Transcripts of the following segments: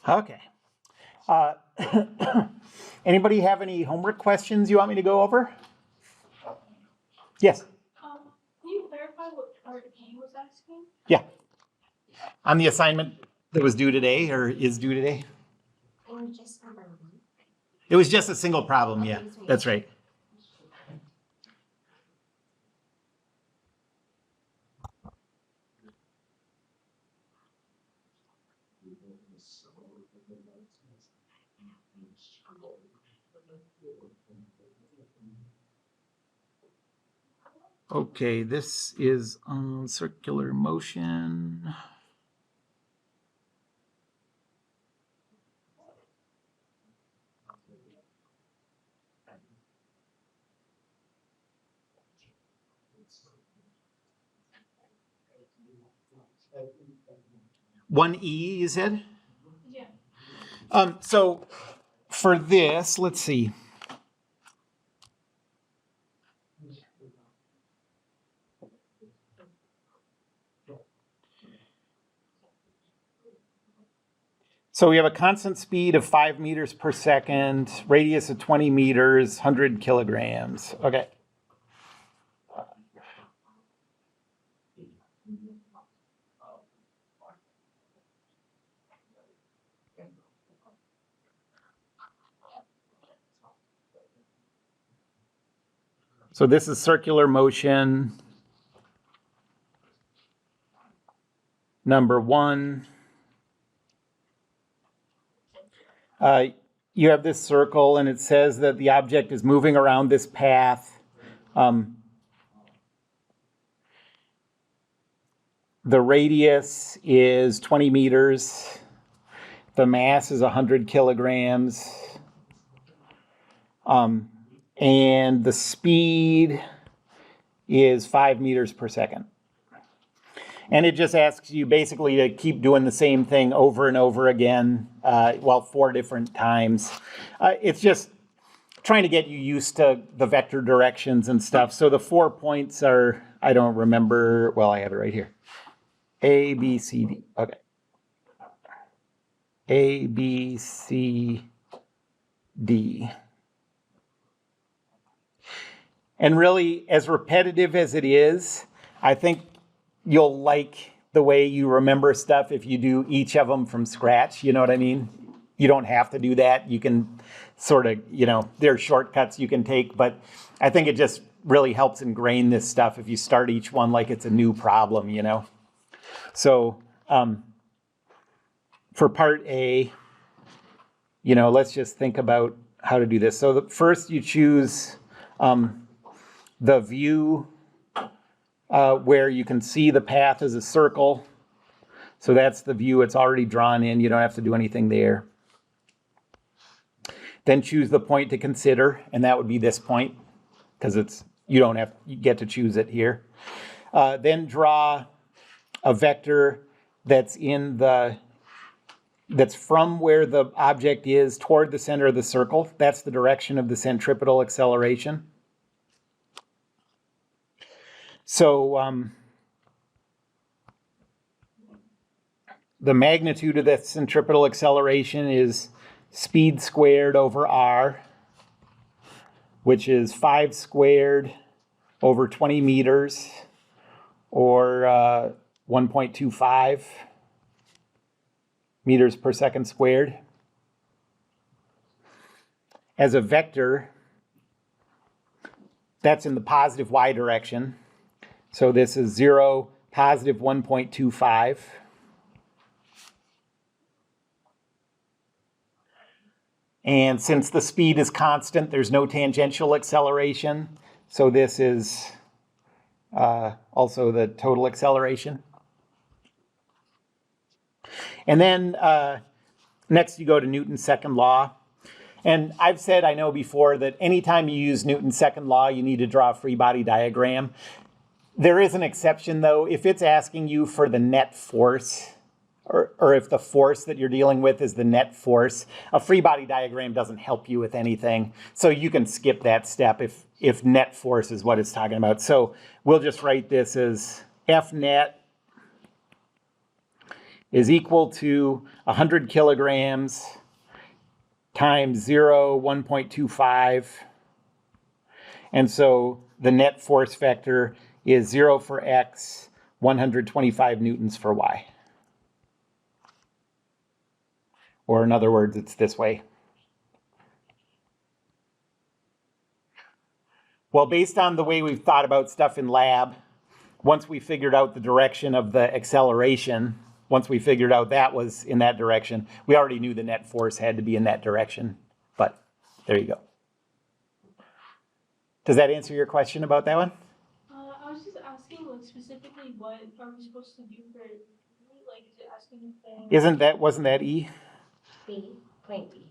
Okay. Uh, Anybody have any homework questions you want me to go over? Yes. Can you clarify what part A was asking? Yeah. On the assignment that was due today or is due today? Or just number one? It was just a single problem, yeah. That's right. Okay, this is circular motion. One E, you said? Yeah. So for this, let's see. So we have a constant speed of 5 meters per second, radius of 20 meters, 100 kilograms. Okay. So this is circular motion. Number one. You have this circle and it says that the object is moving around this path. The radius is 20 meters. The mass is 100 kilograms. And the speed is 5 meters per second. And it just asks you basically to keep doing the same thing over and over again, 4 different times. It's just trying to get you used to the vector directions and stuff. So the 4 points are, I don't remember, well, I have it right here. A, B, C, D. Okay. A, B, C, D. And really, as repetitive as it is, I think you'll like the way you remember stuff if you do each of them from scratch. You know what I mean? You don't have to do that. You can sort of, there are shortcuts you can take, but I think it just really helps ingrain this stuff if you start each one like it's a new problem, So for part A, let's just think about how to do this. So first you choose the view where you can see the path as a circle. So that's the view. It's already drawn in. You don't have to do anything there. Then choose the point to consider, and that would be this point, because you get to choose it here. Then draw a vector that's from where the object is toward the center of the circle. That's the direction of the centripetal acceleration. So the magnitude of that centripetal acceleration is speed squared over r, which is 5 squared over 20 meters, or 1.25 meters per second squared. As a vector, that's in the positive y direction. So this is 0, positive 1.25. And since the speed is constant, there's no tangential acceleration. So this is also the total acceleration. And then next you go to Newton's second law. And I've said, I know before, that anytime you use Newton's second law, you need to draw a free body diagram. There is an exception, though. If it's asking you for the net force, or if the force that you're dealing with is the net force, a free body diagram doesn't help you with anything. So you can skip that step if net force is what it's talking about. So we'll just write this as F net is equal to 100 kilograms times 0, 1.25. And so the net force vector is 0 for x, 125 newtons for y. Or in other words, it's this way. Well, based on the way we've thought about stuff in lab, once we figured out the direction of the acceleration, once we figured out that was in that direction, we already knew the net force had to be in that direction. But there you go. Does that answer your question about that one? I was just asking, like, specifically, what are we supposed to do for, like, is it asking if Wasn't that E? B, point B.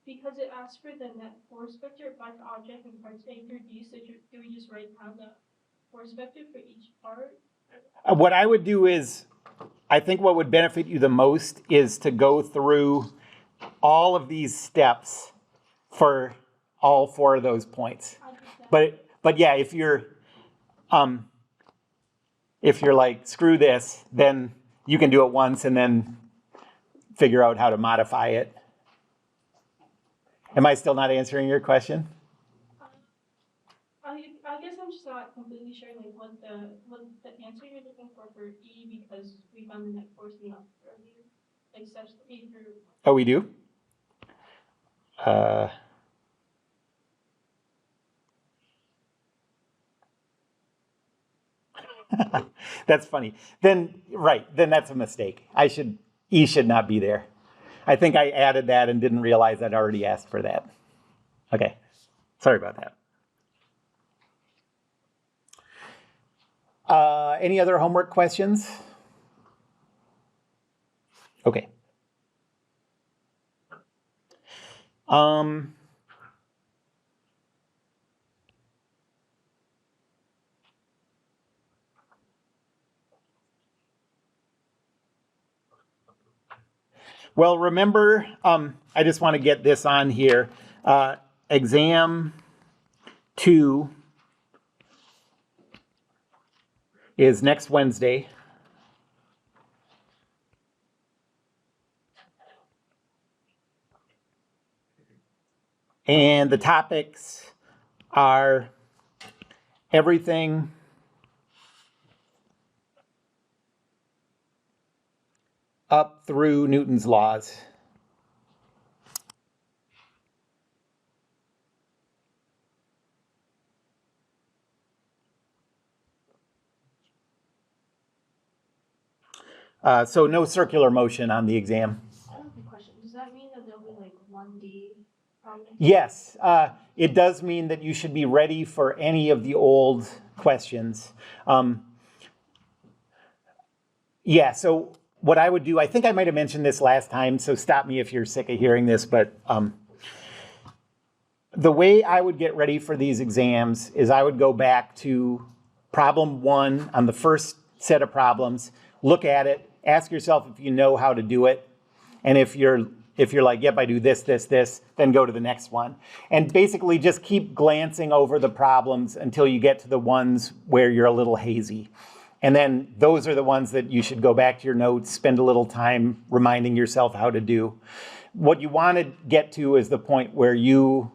because it asks for the net force vector by the object and parts A through D, so do we just write down the force vector for each part? What I would do is, I think what would benefit you the most is to go through all of these steps for all 4 of those points. But yeah, if you're like, screw this, then you can do it once and then figure out how to modify it. Am I still not answering your question? I guess I'm just not completely sure, like, what the answer you're looking for E, because we found the net force in the earlier, like, steps A through. Oh, we do? That's funny. Then that's a mistake. E should not be there. I think I added that and didn't realize I'd already asked for that. Okay, sorry about that. Any other homework questions? Okay. Well, remember, I just want to get this on here. Exam 2 is next Wednesday. And the topics are everything up through Newton's laws. So no circular motion on the exam. I have a question. Does that mean that there'll be, like, 1D problems? Yes, it does mean that you should be ready for any of the old questions. Yeah, so what I would do, I think I might have mentioned this last time, so stop me if you're sick of hearing this, but the way I would get ready for these exams is I would go back to problem 1 on the first set of problems, look at it, ask yourself if you know how to do it, and if you're like, yep, I do this, then go to the next one. And basically just keep glancing over the problems until you get to the ones where you're a little hazy. And then those are the ones that you should go back to your notes, spend a little time reminding yourself how to do. What you want to get to is the point where you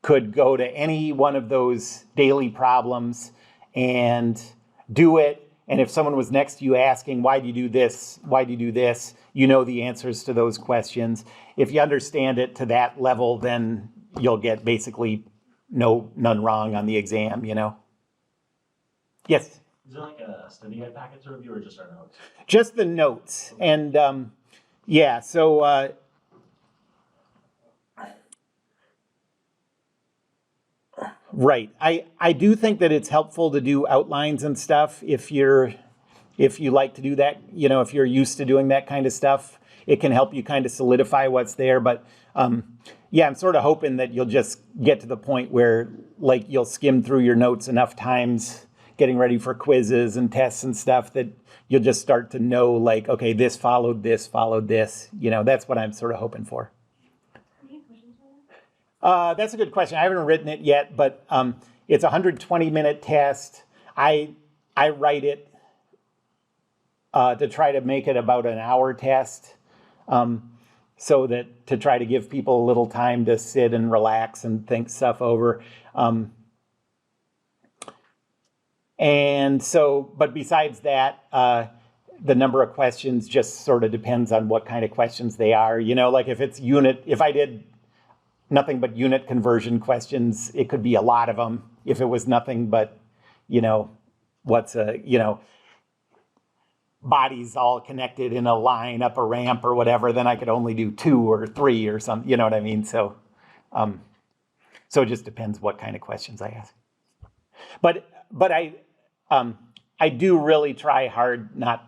could go to any one of those daily problems and do it. And if someone was next to you asking, why do you do this? Why do you do this? You know the answers to those questions. If you understand it to that level, then you'll get basically none wrong on the exam, you know? Yes? Is there like a study guide packet to review or just our notes? Just the notes. And yeah, so right. I do think that it's helpful to do outlines and stuff if you like to do that, you know, if you're used to doing that kind of stuff. It can help you kind of solidify what's there. But yeah, I'm sort of hoping that you'll just get to the point where, like, you'll skim through your notes enough times getting ready for quizzes and tests and stuff that you'll just start to know, like, okay, this followed this. You know, that's what I'm sort of hoping for. Any questions on that? That's a good question. I haven't written it yet, but it's a 120-minute test. I write it to try to make it about an hour test, so that to try to give people a little time to sit and relax and think stuff over. And so, but besides that, the number of questions just sort of depends on what kind of questions they are. You know, like if it's if I did nothing but unit conversion questions, it could be a lot of them. If it was nothing but, what's bodies all connected in a line up a ramp or whatever, then I could only do 2 or 3 or something, you know what I mean? So, so it just depends what kind of questions I ask. But I do really try hard not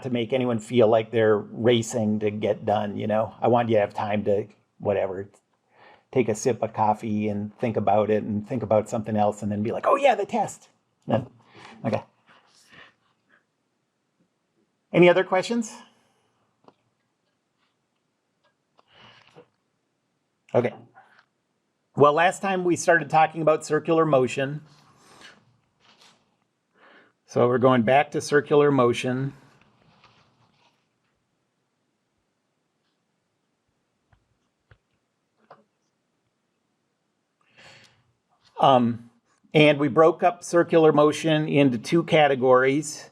to make anyone feel like they're racing to get done, I want you to have time to, whatever, take a sip of coffee and think about it and think about something else and then be like, oh yeah, the test. Okay. Any other questions? Okay. Well, last time we started talking about circular motion. So we're going back to circular motion. And we broke up circular motion into 2 categories.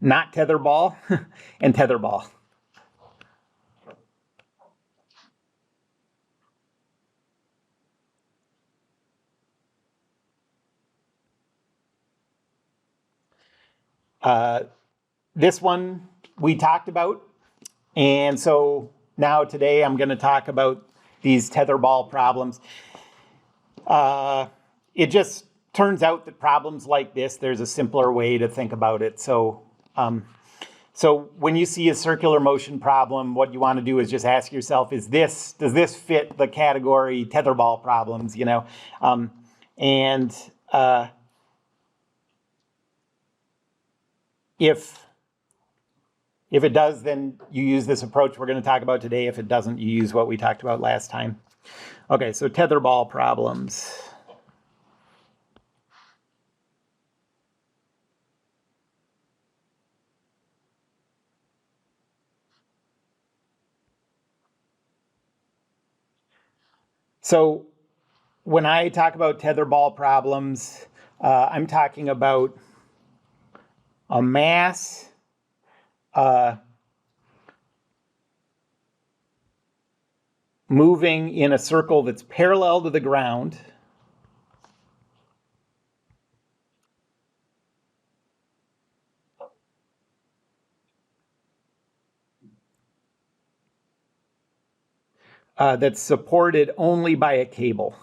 Not tetherball and tetherball. This one we talked about, and so now today I'm going to talk about these tetherball problems. It just turns out that problems like this, there's a simpler way to think about it. So when you see a circular motion problem, what you want to do is just ask yourself, does this fit the category tetherball problems, if it does, then you use this approach we're going to talk about today. If it doesn't, you use what we talked about last time. Okay, so tetherball problems. So when I talk about tetherball problems, I'm talking about a mass moving in a circle that's parallel to the ground. That's supported only by a cable.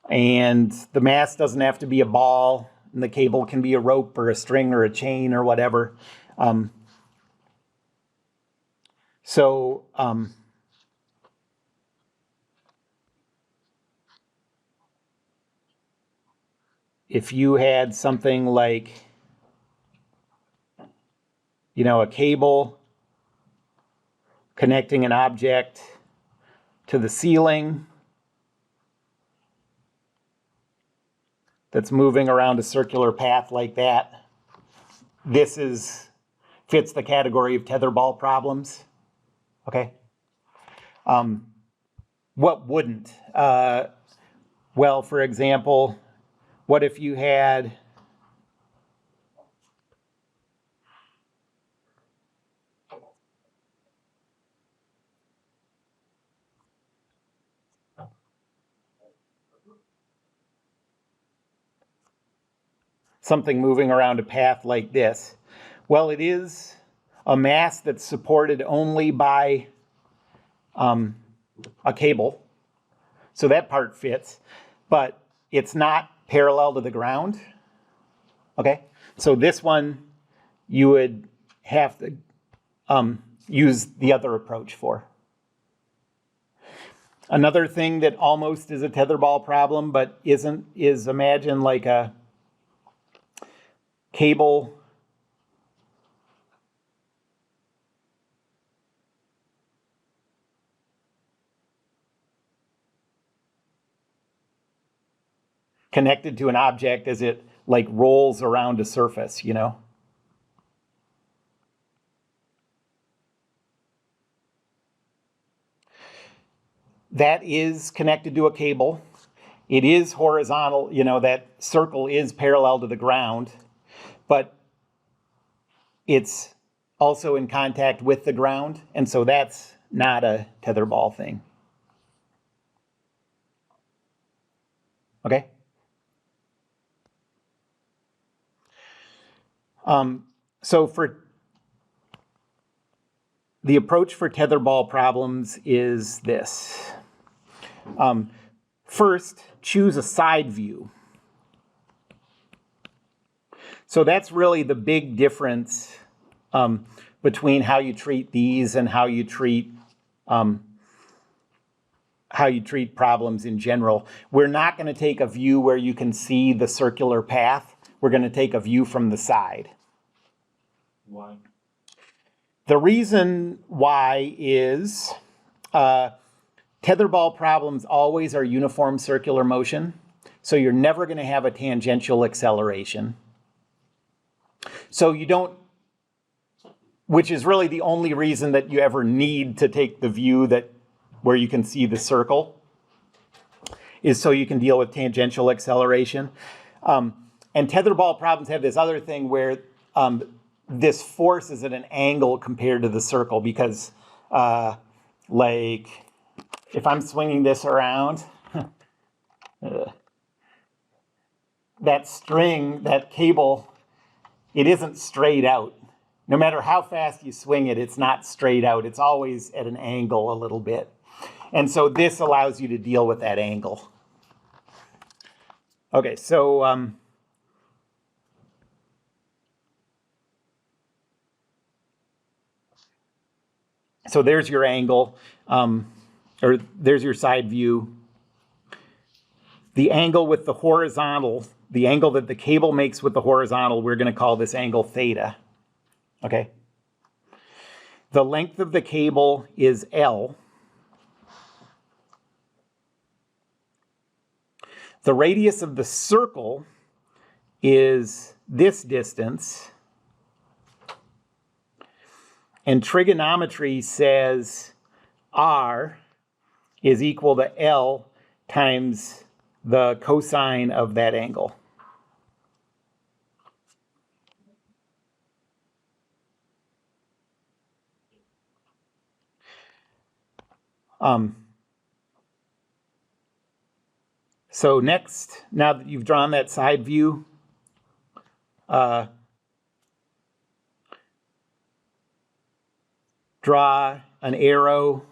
And the mass doesn't have to be a ball, and the cable can be a rope or a string or a chain or whatever. If you had something like, a cable connecting an object to the ceiling that's moving around a circular path like that, this fits the category of tetherball problems. Okay. What wouldn't? Well, for example, what if you had something moving around a path like this? Well, it is a mass that's supported only by a cable. So that part fits, but it's not parallel to the ground. Okay, so this one you would have to use the other approach for. Another thing that almost is a tetherball problem but isn't is, imagine like a cable connected to an object as it like rolls around a surface, you know? That is connected to a cable. It is horizontal, you know, that circle is parallel to the ground, but it's also in contact with the ground, and so that's not a tetherball thing. Okay? So for the approach for tetherball problems is this. First, choose a side view. So that's really the big difference between how you treat these and how you treat problems in general. We're not going to take a view where you can see the circular path. We're going to take a view from the side. Why? The reason why is tetherball problems always are uniform circular motion, so you're never going to have a tangential acceleration. So you don't, which is really the only reason that you ever need to take the view that where you can see the circle, is so you can deal with tangential acceleration. And tetherball problems have this other thing where this force is at an angle compared to the circle, because like if I'm swinging this around, that string, that cable, it isn't straight out. No matter how fast you swing it, it's not straight out. It's always at an angle a little bit. And so this allows you to deal with that angle. Okay, so so there's your angle, or there's your side view. The angle with the horizontal, the angle that the cable makes with the horizontal, we're going to call this angle theta. Okay? The length of the cable is L. The radius of the circle is this distance. And trigonometry says R is equal to L times the cosine of that angle. So next, now that you've drawn that side view, draw an arrow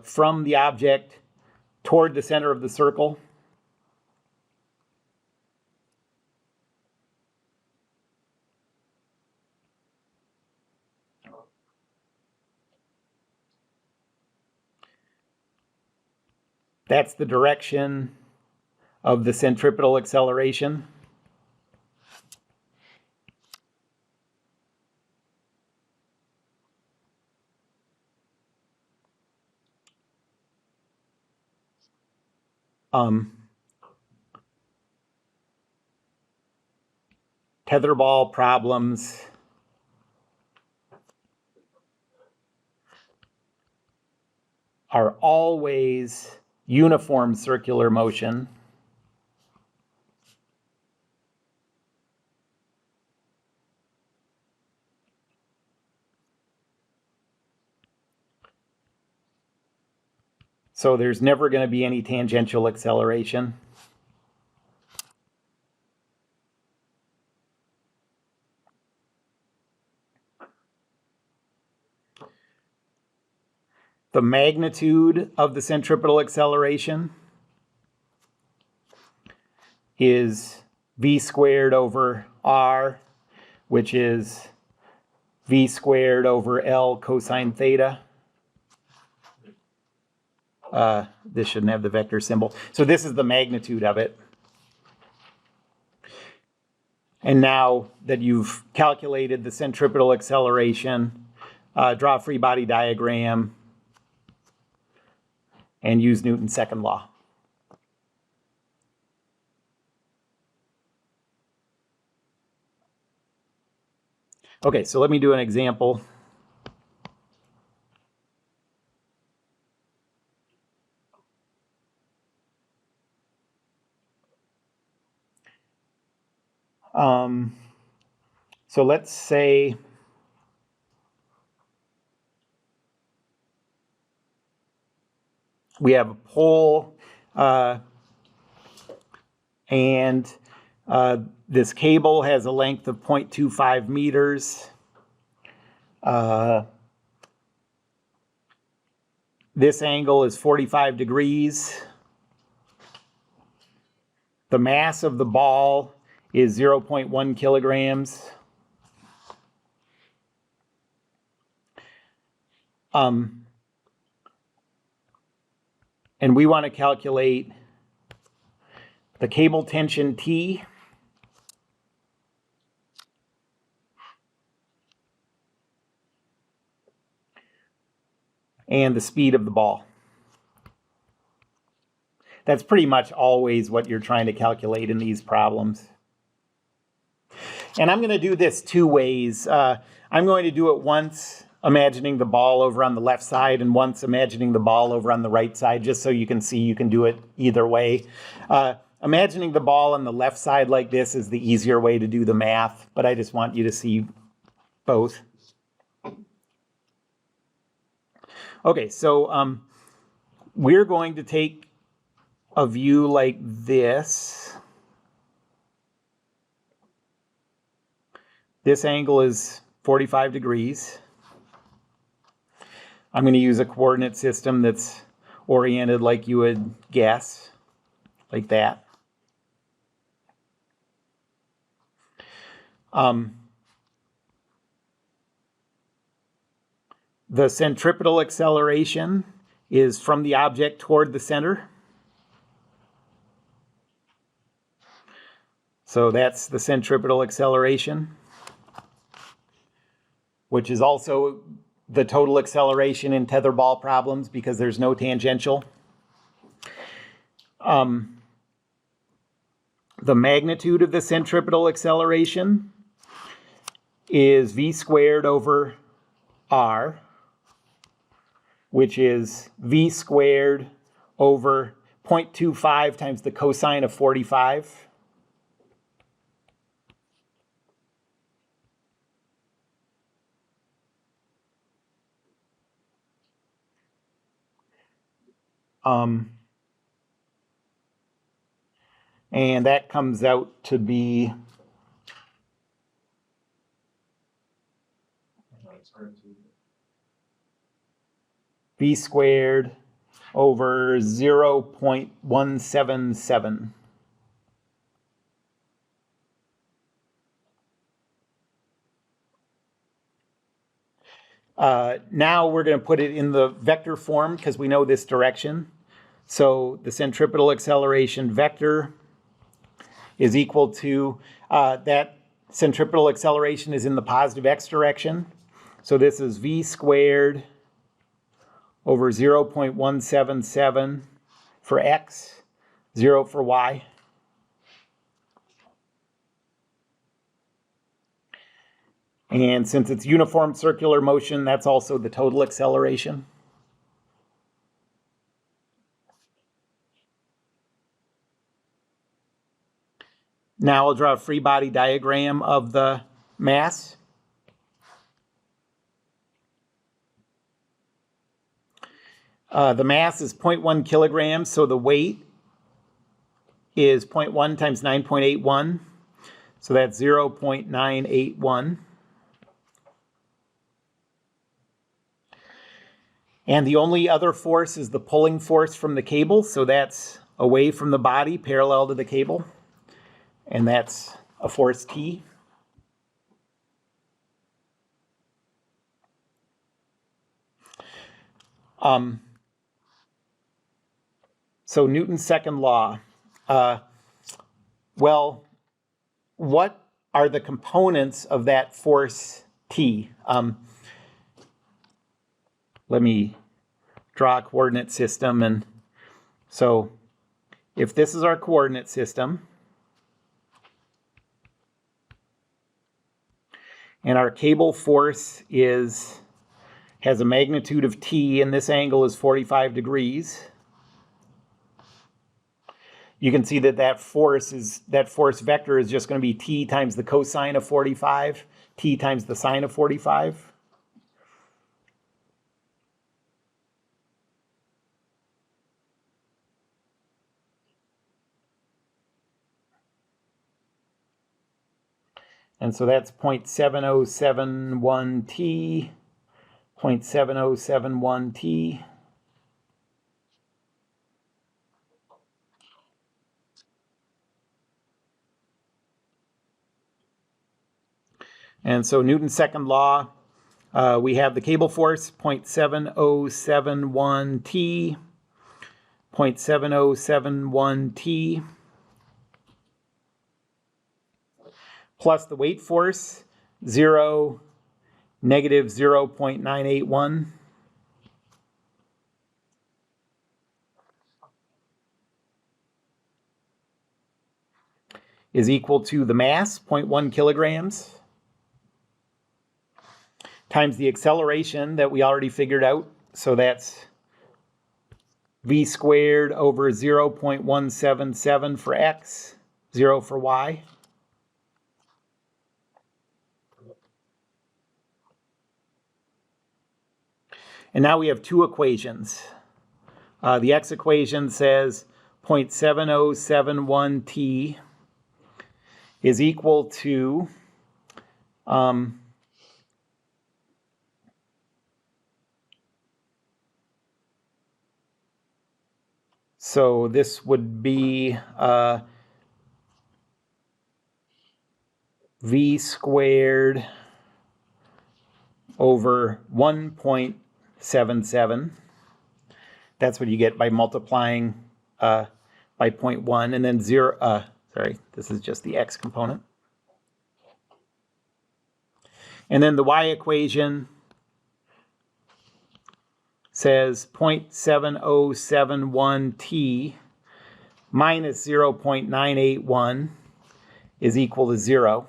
from the object toward the center of the circle. That's the direction of the centripetal acceleration. Tetherball problems are always uniform circular motion. So there's never going to be any tangential acceleration. The magnitude of the centripetal acceleration is v squared over r, which is v squared over L cosine theta. This shouldn't have the vector symbol. So this is the magnitude of it. And now that you've calculated the centripetal acceleration, draw a free body diagram. and use Newton's second law. Okay, so let me do an example. So let's say we have a pole and this cable has a length of 0.25 meters. This angle is 45 degrees. The mass of the ball is 0.1 kilograms. And we want to calculate the cable tension T and the speed of the ball. That's pretty much always what you're trying to calculate in these problems. And I'm going to do this two ways. I'm going to do it once imagining the ball over on the left side and once imagining the ball over on the right side, just so you can see you can do it either way. Imagining the ball on the left side like this is the easier way to do the math, but I just want you to see both. Okay, so we're going to take a view like this. This angle is 45 degrees. I'm going to use a coordinate system that's oriented like you would guess, like that. The centripetal acceleration is from the object toward the center. So that's the centripetal acceleration, which is also the total acceleration in tetherball problems because there's no tangential. The magnitude of the centripetal acceleration is v squared over r, which is v squared over 0.25 times the cosine of 45. And that comes out to be v squared over 0.177. Now we're going to put it in the vector form because we know this direction. So the centripetal acceleration vector is equal to, that centripetal acceleration is in the positive x direction. So this is v squared over 0.177 for x, 0 for y. And since it's uniform circular motion, that's also the total acceleration. Now I'll draw a free body diagram of the mass. The mass is 0.1 kilograms, so the weight is 0.1 times 9.81. So that's 0.981. And the only other force is the pulling force from the cable, so that's away from the body, parallel to the cable. And that's a force T. So Newton's second law. Well, what are the components of that force T? Let me draw a coordinate system and So if this is our coordinate system, and our cable force has a magnitude of T, and this angle is 45 degrees, you can see that force vector is just going to be T times the cosine of 45, T times the sine of 45. And so that's 0.7071 T, 0.7071 T. And so Newton's second law, we have the cable force, 0.7071 T, 0.7071 T, plus the weight force, negative 0.981. Is equal to the mass, 0.1 kilograms, times the acceleration that we already figured out. So that's v squared over 0.177 for x, 0 for y. And now we have two equations. The x equation says 0.7071 t is equal to so this would be v squared over 1.77. That's what you get by multiplying by 0.1, and then this is just the x component. And then the y equation says 0.7071 t minus 0.981 is equal to 0.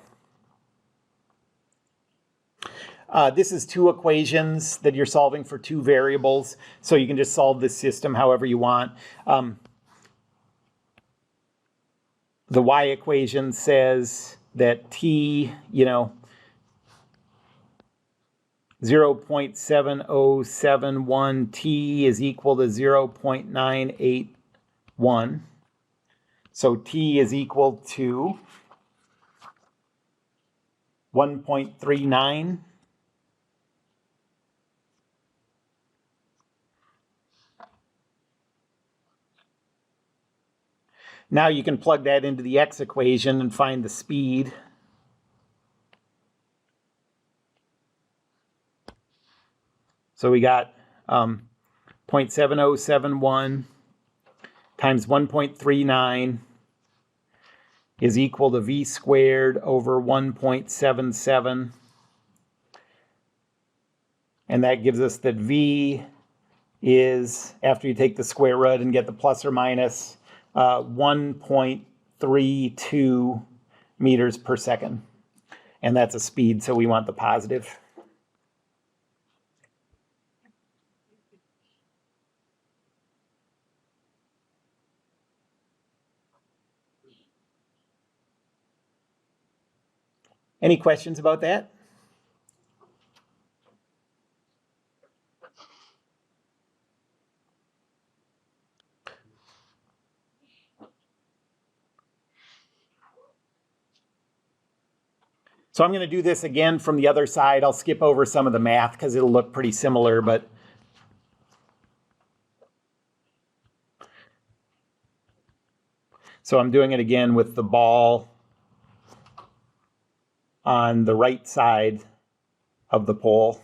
This is two equations that you're solving for two variables, so you can just solve this system however you want. The y equation says that t, 0.7071 t is equal to 0.981. So t is equal to 1.39. Now you can plug that into the x equation and find the speed. So we got 0.7071 times 1.39 is equal to v squared over 1.77. And that gives us that v is, after you take the square root and get the plus or minus, 1.32 meters per second. And that's a speed, so we want the positive. Any questions about that? So I'm going to do this again from the other side. I'll skip over some of the math because it'll look pretty similar, but so I'm doing it again with the ball on the right side of the pole.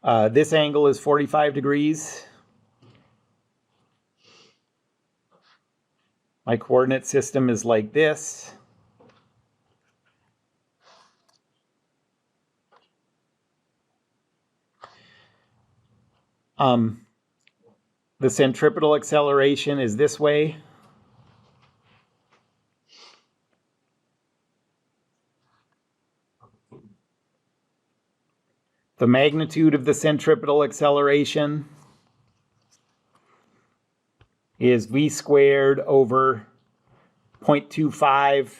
This angle is 45 degrees. My coordinate system is like this. The centripetal acceleration is this way. The magnitude of the centripetal acceleration is v squared over 0.25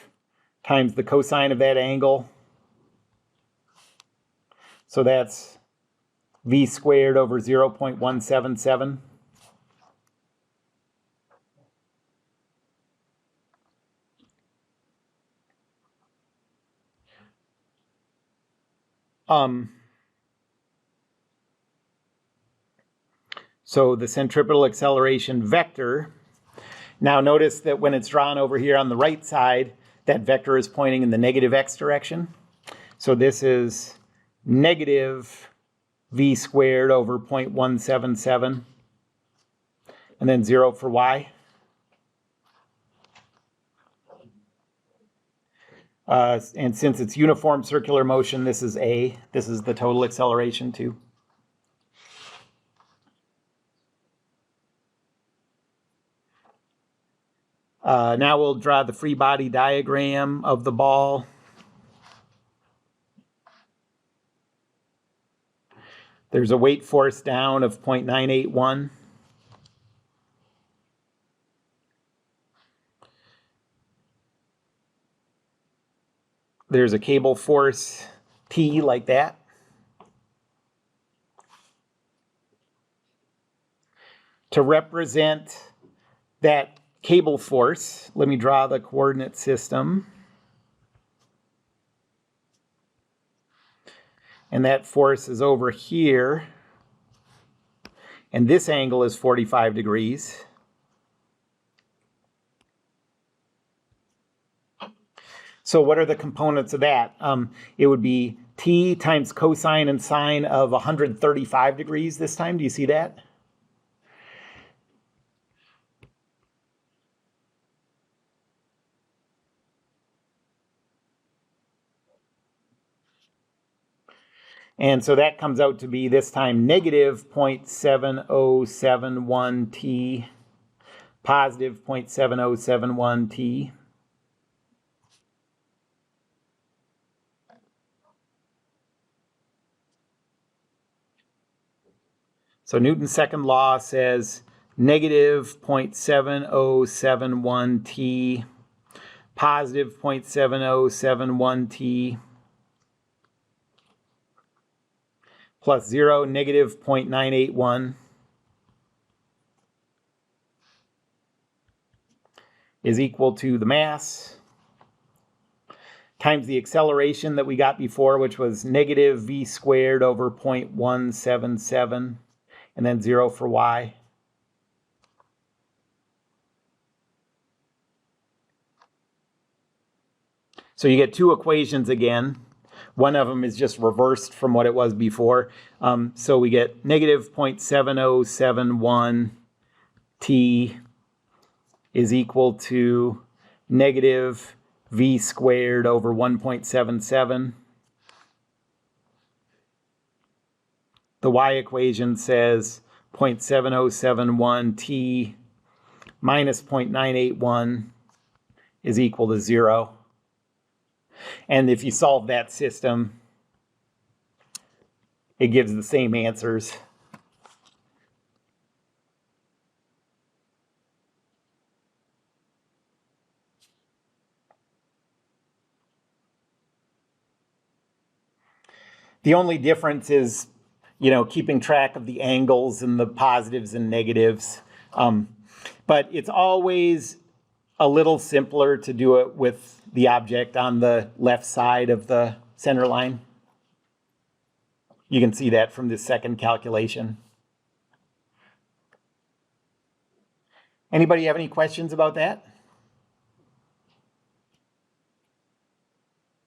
times the cosine of that angle. So that's v squared over 0.177. So the centripetal acceleration vector, now notice that when it's drawn over here on the right side, that vector is pointing in the negative x direction. So this is negative v squared over 0.177, and then 0 for y. And since it's uniform circular motion, this is a. This is the total acceleration too. Now we'll draw the free body diagram of the ball. There's a weight force down of 0.981. There's a cable force T like that. To represent that cable force, let me draw the coordinate system. And that force is over here. And this angle is 45 degrees. So what are the components of that? It would be T times cosine and sine of 135 degrees this time. Do you see that? And so that comes out to be this time negative 0.7071 T, positive 0.7071 T. So Newton's second law says negative 0.7071 T, positive 0.7071 T, plus 0, negative 0.981 is equal to the mass times the acceleration that we got before, which was negative v squared over 0.177, and then 0 for y. So you get two equations again. One of them is just reversed from what it was before. So we get negative 0.7071 T is equal to negative v squared over 1.77. The y equation says 0.7071 T minus 0.981 is equal to 0. And if you solve that system, it gives the same answers. The only difference is, keeping track of the angles and the positives and negatives. But it's always a little simpler to do it with the object on the left side of the center line. You can see that from this second calculation. Anybody have any questions about that?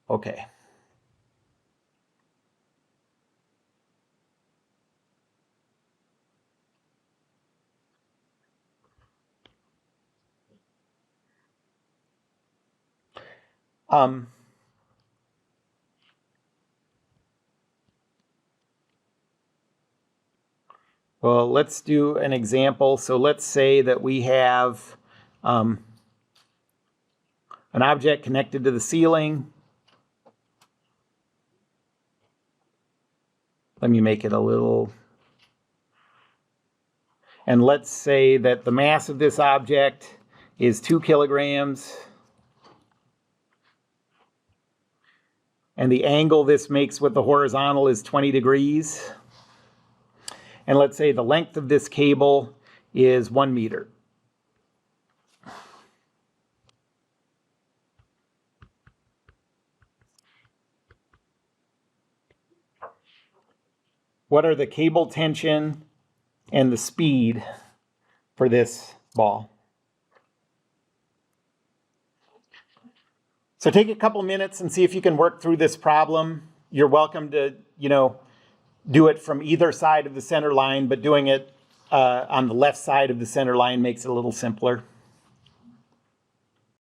Okay. Well, let's do an example. So let's say that we have an object connected to the ceiling. Let me make it a little. And let's say that the mass of this object is 2 kilograms. And the angle this makes with the horizontal is 20 degrees. And let's say the length of this cable is 1 meter. What are the cable tension and the speed for this ball? So take a couple minutes and see if you can work through this problem. You're welcome to, do it from either side of the center line, but doing it on the left side of the center line makes it a little simpler.